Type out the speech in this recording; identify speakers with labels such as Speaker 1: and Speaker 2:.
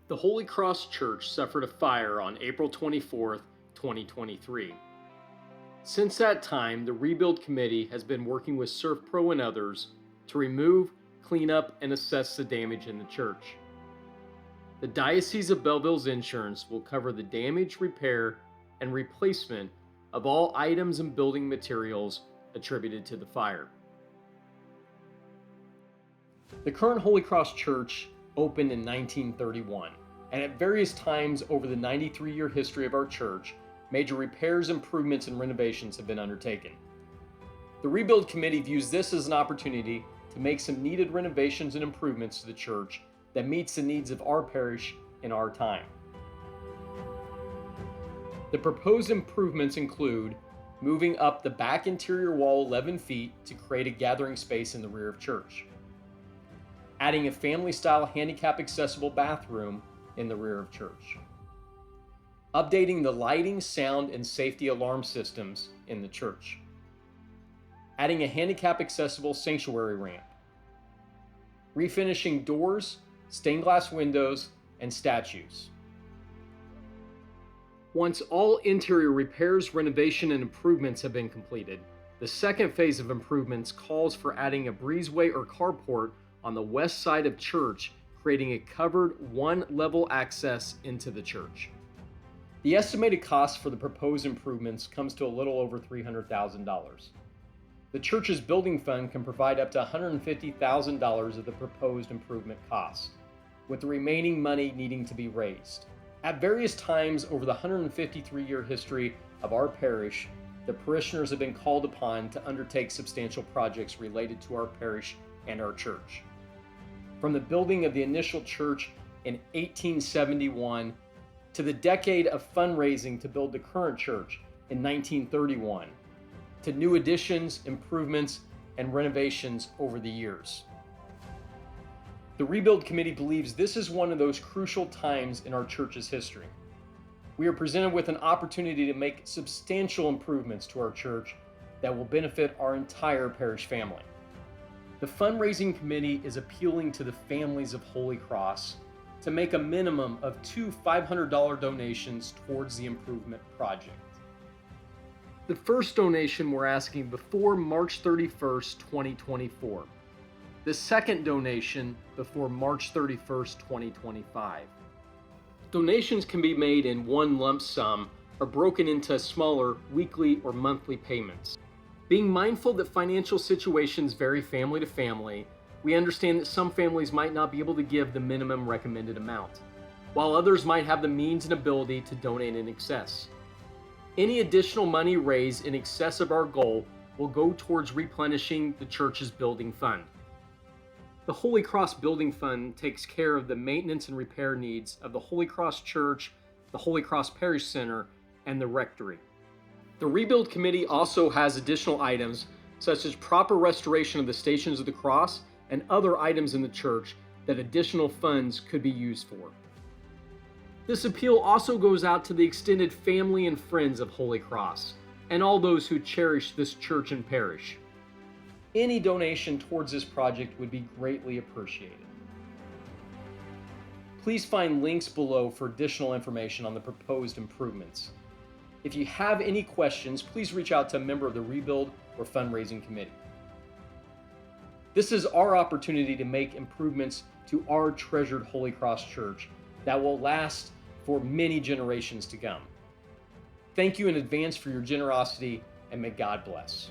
Speaker 1: The Holy Cross Church suffered a fire on April 24, 2023. Since that time, the Rebuild Committee has been working with SurfPro and others to remove, clean up, and assess the damage in the church. The Diocese of Belleville's insurance will cover the damage, repair, and replacement of all items and building materials attributed to the fire. The current Holy Cross Church opened in 1931, and at various times over the 93-year history of our church, major repairs, improvements, and renovations have been undertaken. The Rebuild Committee views this as an opportunity to make some needed renovations and improvements to the church that meets the needs of our parish in our time. The proposed improvements include moving up the back interior wall 11 feet to create a gathering space in the rear of church, adding a family-style handicap-accessible bathroom in the rear of church, updating the lighting, sound, and safety alarm systems in the church, adding a handicap-accessible sanctuary ramp, refinishing doors, stained glass windows, and statues. Once all interior repairs, renovation, and improvements have been completed, the second phase of improvements calls for adding a breezeway or carport on the west side of church, creating a covered one-level access into the church. The estimated cost for the proposed improvements comes to a little over $300,000. The church's building fund can provide up to $150,000 of the proposed improvement cost, with the remaining money needing to be raised. At various times over the 153-year history of our parish, the parishioners have been called upon to undertake substantial projects related to our parish and our church. From the building of the initial church in 1871 to the decade of fundraising to build the current church in 1931, to new additions, improvements, and renovations over the years. The Rebuild Committee believes this is one of those crucial times in our church's history. We are presented with an opportunity to make substantial improvements to our church that will benefit our entire parish family. The fundraising committee is appealing to the families of Holy Cross to make a minimum of 2 $500 donations towards the improvement project. The first donation we're asking before March 31st, 2024. The second donation before March 31st, 2025. Donations can be made in one lump sum or broken into smaller weekly or monthly payments. Being mindful that financial situations vary family to family, we understand that some families might not be able to give the minimum recommended amount, while others might have the means and ability to donate in excess. Any additional money raised in excess of our goal will go towards replenishing the church's building fund. The Holy Cross Building Fund takes care of the maintenance and repair needs of the Holy Cross Church, the Holy Cross Parish Center, and the Rectory. The Rebuild Committee also has additional items such as proper restoration of the Stations of the Cross and other items in the church that additional funds could be used for. This appeal also goes out to the extended family and friends of Holy Cross and all those who cherish this church and parish. Any donation towards this project would be greatly appreciated. Please find links below for additional information on the proposed improvements. If you have any questions, please reach out to a member of the Rebuild or Fundraising Committee. This is our opportunity to make improvements to our treasured Holy Cross Church that will last for many generations to come. Thank you in advance for your generosity, and may God bless.